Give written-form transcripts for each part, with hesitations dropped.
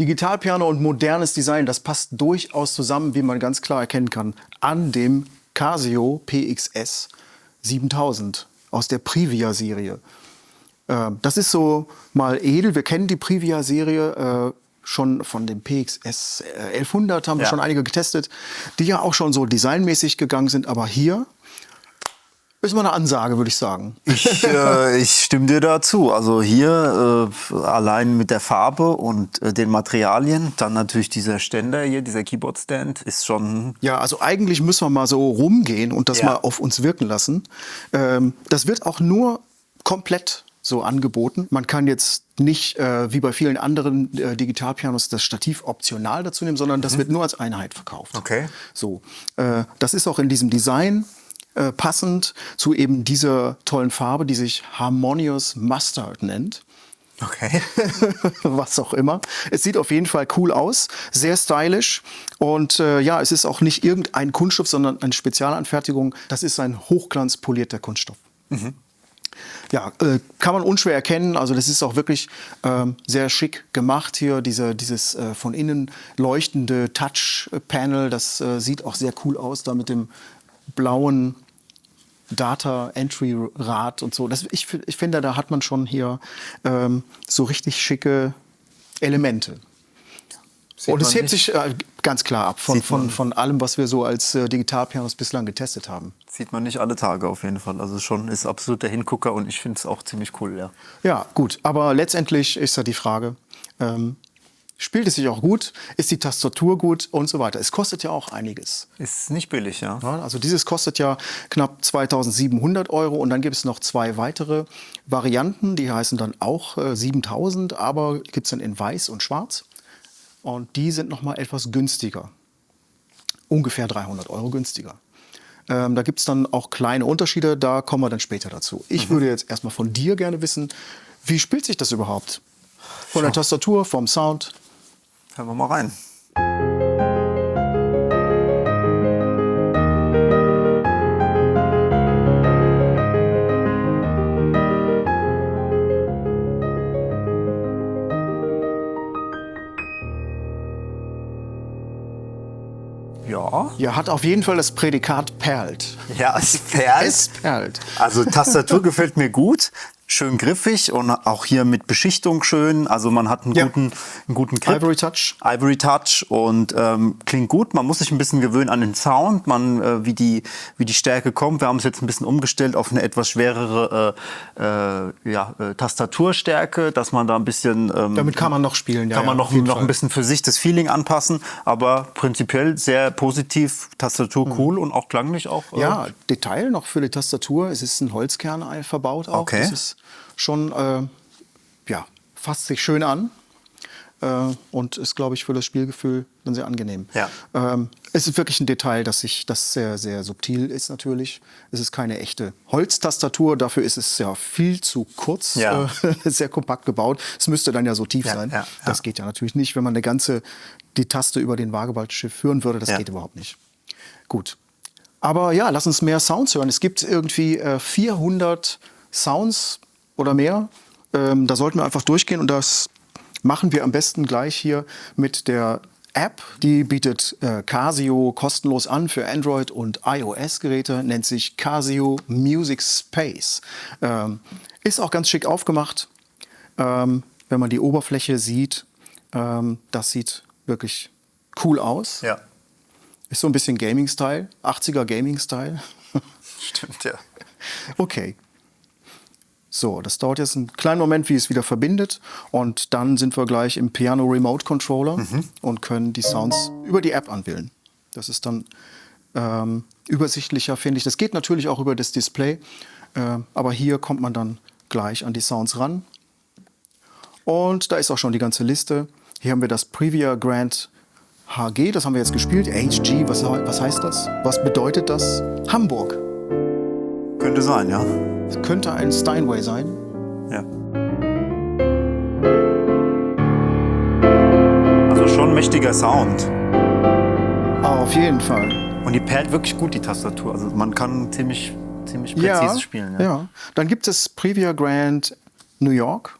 Digitalpiano und modernes Design, das passt durchaus zusammen, wie man ganz klar erkennen kann, an dem Casio PXS 7000 aus der Privia-Serie. Das ist so mal edel. Wir kennen die Privia-Serie schon von dem PXS 1100, haben wir schon einige getestet, die ja auch schon so designmäßig gegangen sind. Aber hier ist mal eine Ansage, würde ich sagen. Ich stimme dir dazu. Also hier allein mit der Farbe und den Materialien, dann natürlich dieser Ständer hier, dieser Keyboard-Stand, ist schon... Ja, also eigentlich müssen wir mal so rumgehen und das mal auf uns wirken lassen. Das wird auch nur komplett so angeboten. Man kann jetzt nicht, wie bei vielen anderen Digitalpianos, das Stativ optional dazu nehmen, sondern das wird nur als Einheit verkauft. Okay. So, das ist auch in diesem Design passend zu eben dieser tollen Farbe, die sich Harmonious Mustard nennt. Okay. Was auch immer. Es sieht auf jeden Fall cool aus, sehr stylisch und ja, es ist auch nicht irgendein Kunststoff, sondern eine Spezialanfertigung. Das ist ein hochglanzpolierter Kunststoff. Ja, kann man unschwer erkennen. Also das ist auch wirklich sehr schick gemacht hier. Dieses von innen leuchtende Touch-Panel, das sieht auch sehr cool aus, da mit dem blauen Data-Entry-Rad und so. Ich finde, da hat man schon hier so richtig schicke Elemente. Und es hebt sich ganz klar ab von allem, was wir so als Digitalpianos bislang getestet haben. Sieht man nicht alle Tage auf jeden Fall. Also schon ist absolut der Hingucker und ich finde es auch ziemlich cool, ja. Ja, gut. Aber letztendlich ist da die Frage, spielt es sich auch gut? Ist die Tastatur gut? Und so weiter. Es kostet ja auch einiges. Ist nicht billig, ja. Also dieses kostet ja knapp 2.700 € und dann gibt es noch 2 weitere Varianten, die heißen dann auch 7.000, aber gibt es dann in weiß und schwarz. Und die sind noch mal etwas günstiger. Ungefähr 300 € günstiger. Da gibt es dann auch kleine Unterschiede, da kommen wir dann später dazu. Ich würde jetzt erstmal von dir gerne wissen, wie spielt sich das überhaupt? Von der Tastatur, vom Sound? Hören wir mal rein. Ja, hat auf jeden Fall das Prädikat perlt. Ja, es perlt. Es perlt. Also Tastatur gefällt mir gut. Schön griffig und auch hier mit Beschichtung schön. Also man hat einen guten Grip. Ivory Touch. Ivory Touch und klingt gut. Man muss sich ein bisschen gewöhnen an den Sound, wie die Stärke kommt. Wir haben es jetzt ein bisschen umgestellt auf eine etwas schwerere Tastaturstärke, dass man da ein bisschen... Damit kann man noch spielen. Kann man noch ein bisschen für sich das Feeling anpassen. Aber prinzipiell sehr positiv. Tastatur cool und auch klanglich auch... Ja, Detail noch für die Tastatur. Es ist ein Holzkern verbaut auch. Okay. Das ist schon, fasst sich schön an und ist, glaube ich, für das Spielgefühl dann sehr angenehm. Ja. Es ist wirklich ein Detail, das sehr, sehr subtil ist natürlich. Es ist keine echte Holztastatur, dafür ist es ja viel zu kurz, sehr kompakt gebaut. Es müsste dann ja so tief sein. Ja. Das geht ja natürlich nicht, wenn man die Taste über den Waagebalgschiff führen würde. Das geht überhaupt nicht. Gut. Aber ja, lass uns mehr Sounds hören. Es gibt irgendwie 400 Sounds oder mehr. Da sollten wir einfach durchgehen und das machen wir am besten gleich hier mit der App. Die bietet Casio kostenlos an für Android und iOS-Geräte, nennt sich Casio Music Space. Ist auch ganz schick aufgemacht. Wenn man die Oberfläche sieht, das sieht wirklich cool aus. Ja. Ist so ein bisschen Gaming-Style, 80er Gaming-Style. Stimmt, ja. Okay. So, das dauert jetzt einen kleinen Moment, wie es wieder verbindet. Und dann sind wir gleich im Piano Remote Controller und können die Sounds über die App anwählen. Das ist dann übersichtlicher, finde ich. Das geht natürlich auch über das Display. Aber hier kommt man dann gleich an die Sounds ran. Und da ist auch schon die ganze Liste. Hier haben wir das Privia Grand HG, das haben wir jetzt gespielt. HG, was heißt das? Was bedeutet das? Hamburg. Könnte sein, ja. Es könnte ein Steinway sein. Ja. Also schon mächtiger Sound. Auf jeden Fall. Und die perlt wirklich gut, die Tastatur. Also man kann ziemlich präzise spielen. Ja. Dann gibt es Privia Grand New York.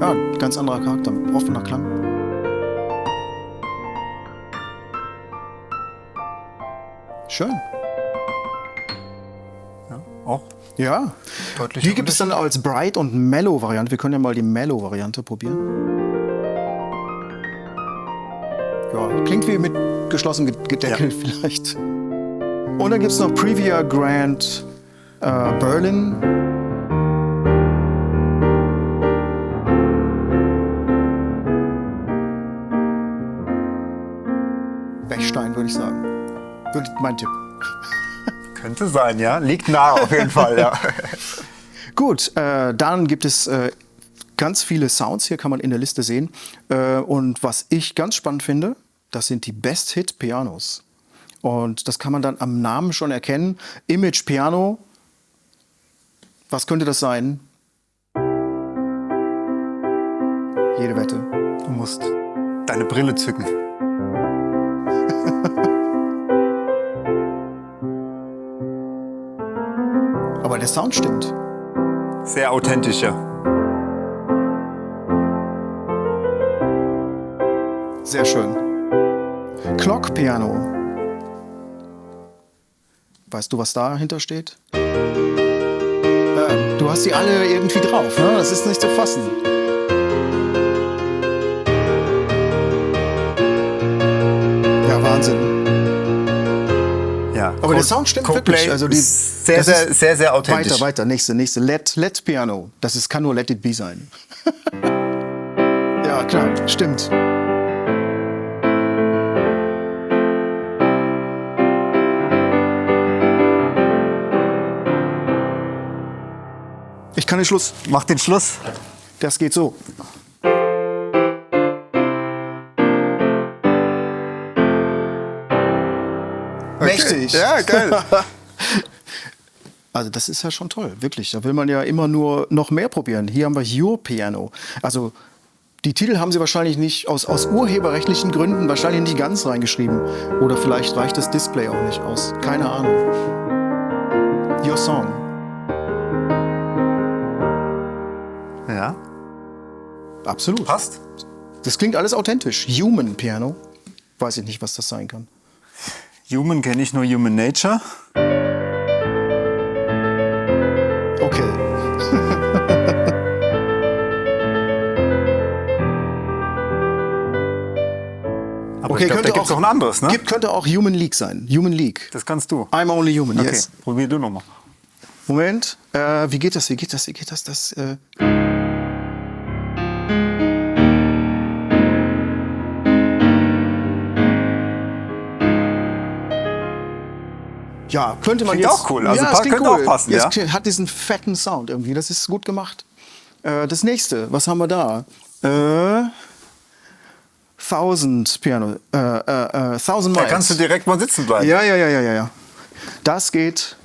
Ja, ganz anderer Charakter, offener Klang. Schön. Ja, auch Ja. deutlich. Die gibt es dann als Bright und Mellow Variante. Wir können ja mal die Mellow Variante probieren. Ja, klingt wie mit geschlossenem Deckel vielleicht. Und dann gibt es noch Privia Grand Berlin. Bechstein, würde ich sagen. Mein Tipp. Könnte sein, ja. Liegt nah auf jeden Fall, ja. Gut, dann gibt es ganz viele Sounds. Hier kann man in der Liste sehen. Und was ich ganz spannend finde, das sind die Best-Hit-Pianos. Und das kann man dann am Namen schon erkennen. Image Piano. Was könnte das sein? Jede Wette. Du musst deine Brille zücken. Aber der Sound stimmt. Sehr authentisch, ja. Sehr schön. Clock Piano. Weißt du, was dahinter steht? Du hast die alle irgendwie drauf, ne? Das ist nicht zu fassen. Ja, Wahnsinn. Ja. Aber der Sound stimmt wirklich. Also sehr authentisch. Weiter. Nächste. Let Piano. Kann nur Let It Be sein. Ja, klar, stimmt. Ich kann den Schluss. Mach den Schluss. Das geht so. Mächtig. Ja, geil. Also das ist ja schon toll, wirklich. Da will man ja immer nur noch mehr probieren. Hier haben wir Your Piano. Also die Titel haben sie wahrscheinlich nicht aus urheberrechtlichen Gründen wahrscheinlich nicht ganz reingeschrieben. Oder vielleicht reicht das Display auch nicht aus. Keine Ahnung. Your Song. Ja. Absolut. Passt. Das klingt alles authentisch. Human Piano. Weiß ich nicht, was das sein kann. Human kenne ich nur Human Nature. Okay. Aber ich glaube, da gibt es auch ein anderes, ne? Könnte auch Human League sein. Human League. Das kannst du. I'm only human, Okay, yes. probier du nochmal. Moment. Wie geht das? Ja, könnte man Klingt jetzt... auch cool. Also ja, es klingt könnte cool. auch passen, ja? Es hat diesen fetten Sound irgendwie. Das ist gut gemacht. Das nächste, was haben wir da? 1000 Piano. 1000 Da Miles. kannst du direkt mal sitzen bleiben. Ja. Das geht...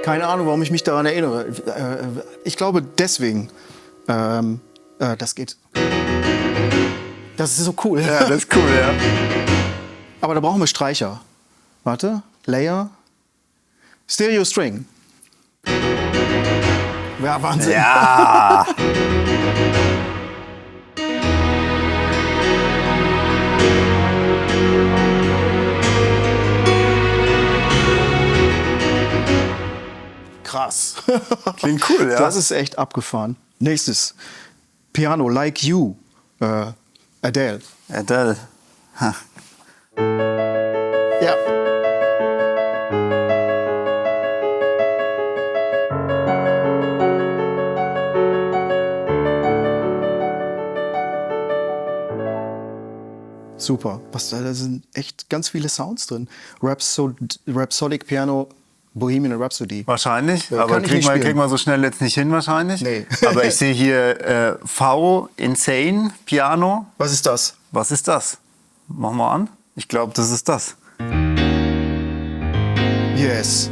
Keine Ahnung, warum ich mich daran erinnere. Ich glaube deswegen. Das geht. Das ist so cool. Ja, das ist cool, ja. Aber da brauchen wir Streicher. Warte. Layer. Stereo String. Ja, Wahnsinn. Ja. Krass. Klingt cool, ja. Das ist echt abgefahren. Nächstes. Piano, Like You. Adele. Adele. Ha. Ja. Super. Da sind echt ganz viele Sounds drin. Rhapsodic Piano, Bohemian Rhapsody. Wahrscheinlich, Ja, aber kann ich nicht kriegen spielen. wir so schnell jetzt nicht hin wahrscheinlich. Nee. Aber ich sehe hier V, Insane, Piano. Was ist das? Was ist das? Mach mal an. Ich glaube, das ist das. Yes.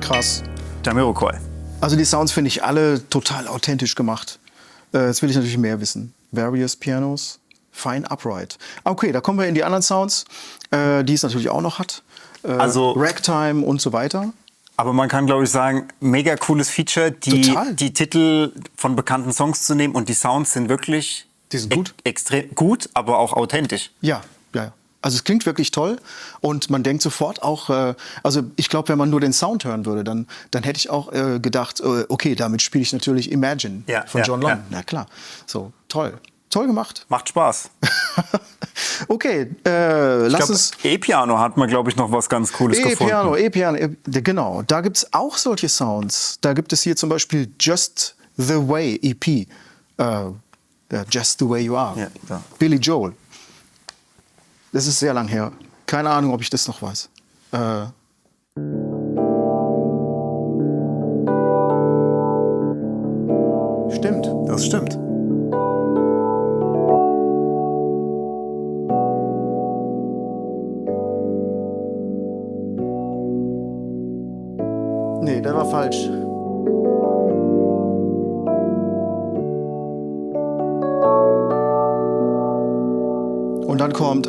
Krass. Jamiroquai. Also die Sounds finde ich alle total authentisch gemacht. Jetzt will ich natürlich mehr wissen. Various Pianos, Fine Upright. Okay, da kommen wir in die anderen Sounds, die es natürlich auch noch hat. Also Ragtime und so weiter. Aber man kann, glaube ich, sagen, mega cooles Feature, die Titel von bekannten Songs zu nehmen und die Sounds sind wirklich gut. Extrem gut, aber auch authentisch. Ja. Also es klingt wirklich toll und man denkt sofort auch, also ich glaube, wenn man nur den Sound hören würde, dann hätte ich auch gedacht, okay, damit spiele ich natürlich Imagine von John Lennon. Ja. Na klar, so toll. Toll gemacht. Macht Spaß. Okay, lass uns... E-Piano hat man, glaube ich, noch was ganz Cooles gefunden. E-Piano, genau. Da gibt es auch solche Sounds. Da gibt es hier zum Beispiel Just the Way EP. Just the Way You Are. Ja. Billy Joel. Das ist sehr lang her. Keine Ahnung, ob ich das noch weiß. Stimmt. Das stimmt. Nee, der war falsch. Und dann kommt...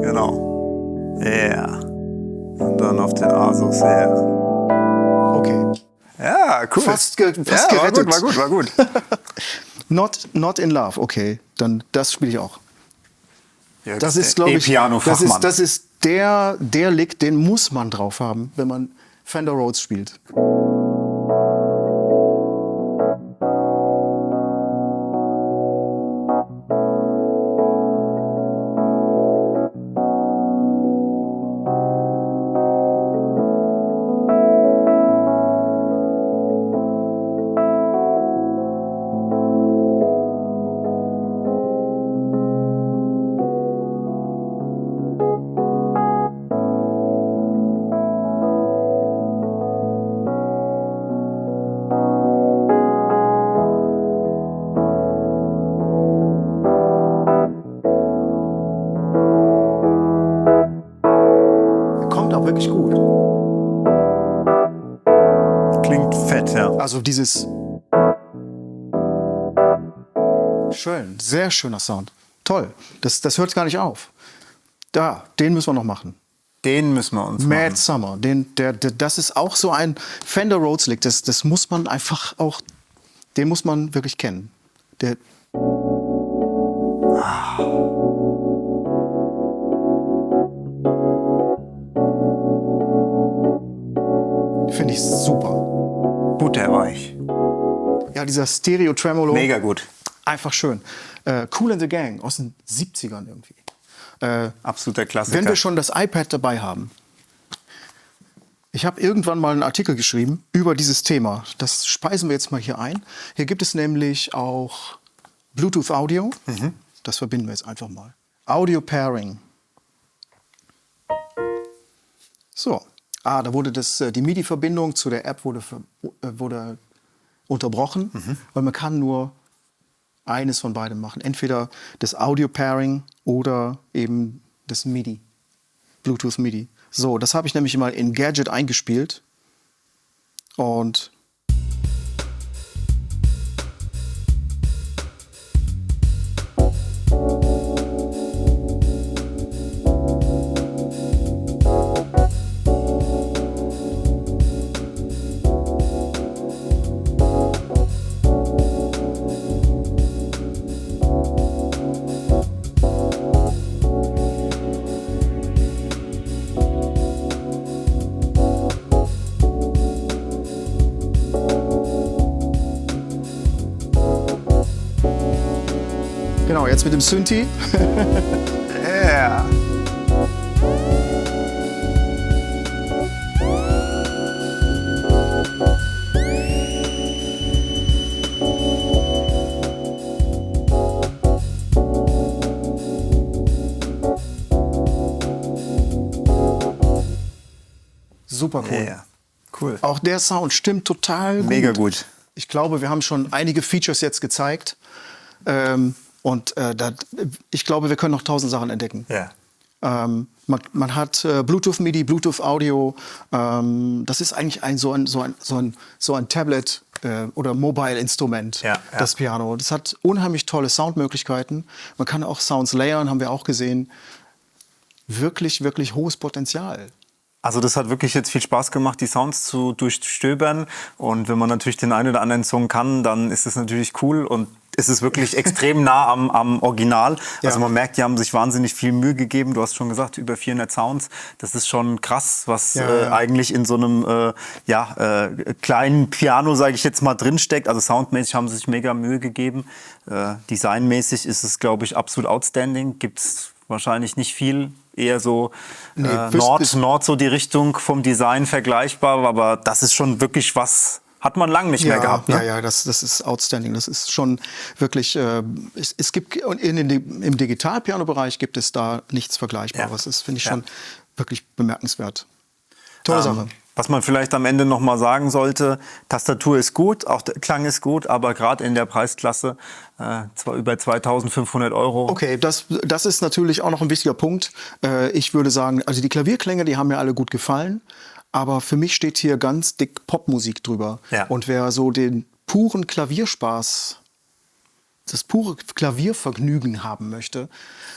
Genau. Ja. Und dann auf den Asus her. Okay. Ja, cool. Fast gerettet. War gut. Not in Love, okay. Dann das spiele ich auch. Ja, das ist, glaube ich, E-Piano-Fachmann. das ist der Lick, den muss man drauf haben, wenn man Fender Rhodes spielt. Wirklich gut. Klingt fett, ja. Also dieses... Schön, sehr schöner Sound. Toll, das hört gar nicht auf. Den müssen wir noch machen. Den müssen wir uns machen. Mad Summer, das ist auch so ein Fender Rhodes Lick. Das muss man einfach auch... Den muss man wirklich kennen. Finde ich super. Butterweich. Ja, dieser Stereo-Tremolo. Mega gut. Einfach schön. Kool and the Gang aus den 70ern irgendwie. Absoluter Klassiker. Wenn wir schon das iPad dabei haben. Ich habe irgendwann mal einen Artikel geschrieben über dieses Thema. Das speisen wir jetzt mal hier ein. Hier gibt es nämlich auch Bluetooth Audio. Das verbinden wir jetzt einfach mal. Audio Pairing. So. Da wurde die MIDI-Verbindung zu der App wurde unterbrochen, weil man kann nur eines von beidem machen. Entweder das Audio-Pairing oder eben das MIDI, Bluetooth MIDI. So, das habe ich nämlich mal in Gadget eingespielt. Und genau, jetzt mit dem Synthi. Yeah. Super cool. Yeah. Cool. Auch der Sound stimmt total gut. Mega gut. Ich glaube, wir haben schon einige Features jetzt gezeigt. Ich glaube, wir können noch 1000 Sachen entdecken. Ja. Man hat Bluetooth MIDI, Bluetooth Audio. Das ist eigentlich so ein Tablet oder Mobile-Instrument, das Piano. Das hat unheimlich tolle Soundmöglichkeiten. Man kann auch Sounds layern, haben wir auch gesehen. Wirklich, wirklich hohes Potenzial. Also das hat wirklich jetzt viel Spaß gemacht, die Sounds zu durchstöbern. Und wenn man natürlich den einen oder anderen Song kann, dann ist es natürlich cool und es ist wirklich extrem nah am Original. Also man merkt, die haben sich wahnsinnig viel Mühe gegeben. Du hast schon gesagt, über 400 Sounds. Das ist schon krass, was eigentlich in so einem kleinen Piano, sage ich jetzt mal, drinsteckt. Also soundmäßig haben sie sich mega Mühe gegeben. Designmäßig ist es, glaube ich, absolut outstanding. Gibt's wahrscheinlich nicht viel. Eher so Nord so die Richtung vom Design vergleichbar. Aber das ist schon wirklich was... Hat man lange nicht mehr gehabt. Ne? Ja, das ist outstanding. Das ist schon wirklich, es gibt im Digital-Piano-Bereich gibt es da nichts Vergleichbares. Das finde ich schon wirklich bemerkenswert. Tolle Sache. Was man vielleicht am Ende noch mal sagen sollte, Tastatur ist gut, auch der Klang ist gut, aber gerade in der Preisklasse, zwar über 2.500 €. Okay, das ist natürlich auch noch ein wichtiger Punkt. Ich würde sagen, also die Klavierklänge, die haben mir alle gut gefallen. Aber für mich steht hier ganz dick Popmusik drüber. Ja. Und wer so den puren Klavierspaß, das pure Klaviervergnügen haben möchte,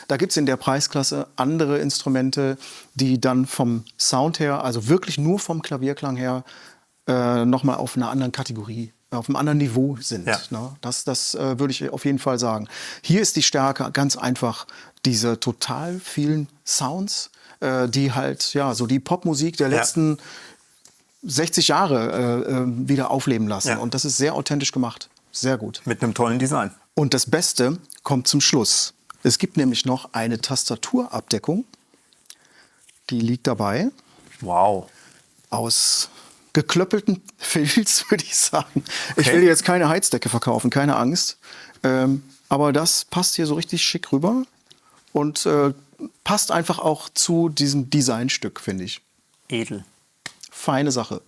da gibt es in der Preisklasse andere Instrumente, die dann vom Sound her, also wirklich nur vom Klavierklang her, nochmal auf einer anderen Kategorie, auf einem anderen Niveau sind. Ja. Ne? Das würde ich auf jeden Fall sagen. Hier ist die Stärke ganz einfach diese total vielen Sounds, die halt so die Popmusik der letzten 60 Jahre wieder aufleben lassen. Ja. Und das ist sehr authentisch gemacht. Sehr gut. Mit einem tollen Design. Und das Beste kommt zum Schluss. Es gibt nämlich noch eine Tastaturabdeckung. Die liegt dabei. Wow. Aus geklöppelten Filz, würde ich sagen. Okay. Ich will jetzt keine Heizdecke verkaufen, keine Angst. Aber das passt hier so richtig schick rüber. Und passt einfach auch zu diesem Designstück, finde ich. Edel. Feine Sache.